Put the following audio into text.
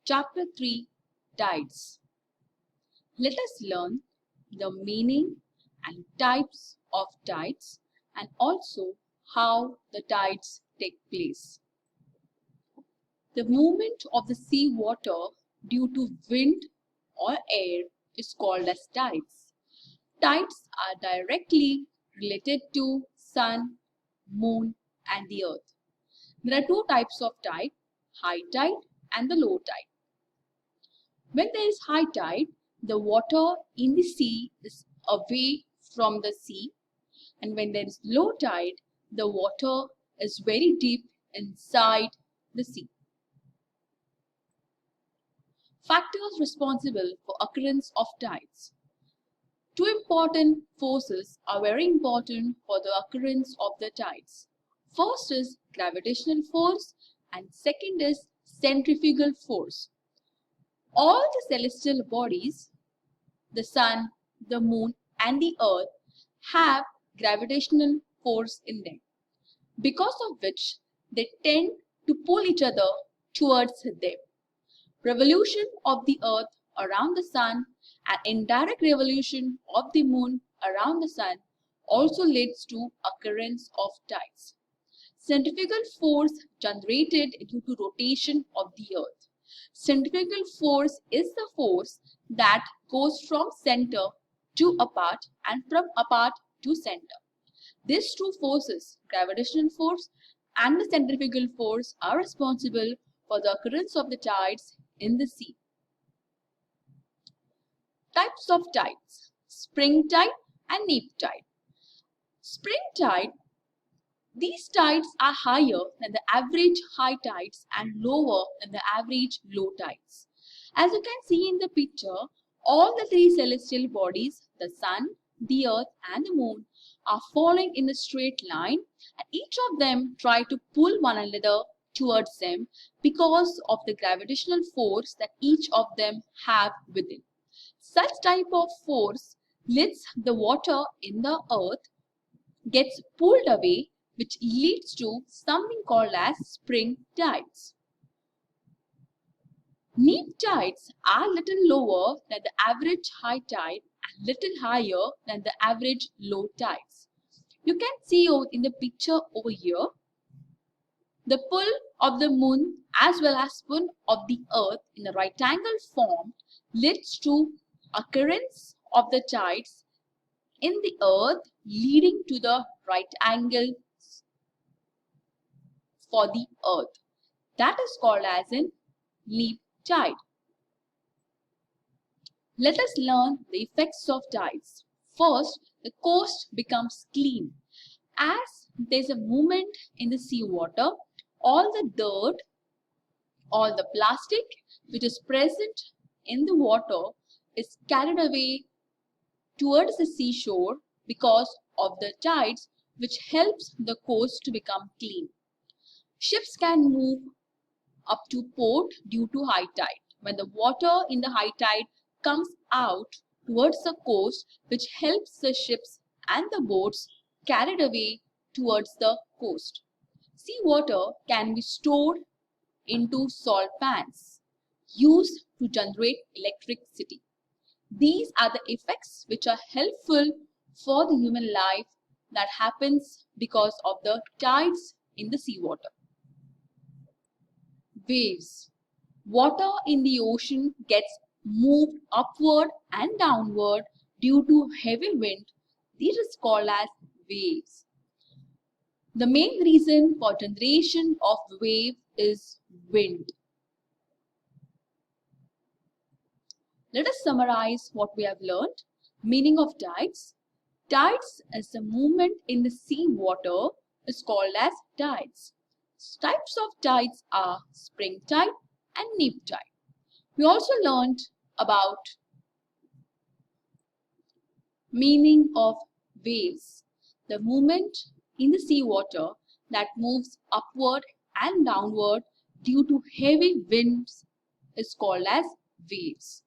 Chapter 3 Tides. Let us learn the meaning and types of tides and also how the tides take place. The movement of the sea water due to wind or air is called as tides. Tides are directly related to sun, moon and the earth. There are two types of tide, high tide and the low tide. When there is high tide, the water in the sea is away from the sea, and when there is low tide, the water is very deep inside the sea. Factors responsible for occurrence of tides. Two important forces are very important for the occurrence of the tides. First is gravitational force and second is centrifugal force. All the celestial bodies, the sun, the moon and the earth have gravitational force in them, because of which they tend to pull each other towards them. Revolution of the earth around the sun and indirect revolution of the moon around the sun also leads to occurrence of tides. Centrifugal force generated due to rotation of the earth. Centrifugal force is the force that goes from center to apart and from apart to center. These two forces, gravitational force and the centrifugal force, are responsible for the occurrence of the tides in the sea. Types of tides: spring tide and neap tide. Spring tide. These tides are higher than the average high tides and lower than the average low tides. As you can see in the picture, all the three celestial bodies, the sun, the earth and the moon, are falling in a straight line, and each of them try to pull one another towards them because of the gravitational force that each of them have within. Such type of force leads the water in the earth gets pulled away, which leads to something called as spring tides. Neap tides are little lower than the average high tide and little higher than the average low tides. You can see in the picture over here, the pull of the moon as well as pull of the earth in the right angle form leads to occurrence of the tides in the earth, leading to the right angle for the earth. That is called as in neap tide. Let us learn the effects of tides. First, the coast becomes clean. As there is a movement in the sea water, all the dirt, all the plastic which is present in the water is carried away towards the seashore because of the tides, which helps the coast to become clean. Ships can move up to port due to high tide. When the water in the high tide comes out towards the coast, which helps the ships and the boats carried away towards the coast. Sea water can be stored into salt pans used to generate electricity. These are the effects which are helpful for the human life that happens because of the tides in the seawater. Waves. Water in the ocean gets moved upward and downward due to heavy wind. This is called as waves. The main reason for generation of wave is wind. Let us summarize what we have learned. Meaning of tides. Tides is the movement in the sea water is called as tides. Types of tides are spring tide and neap tide. We also learned about meaning of waves. The movement in the sea water that moves upward and downward due to heavy winds is called as waves.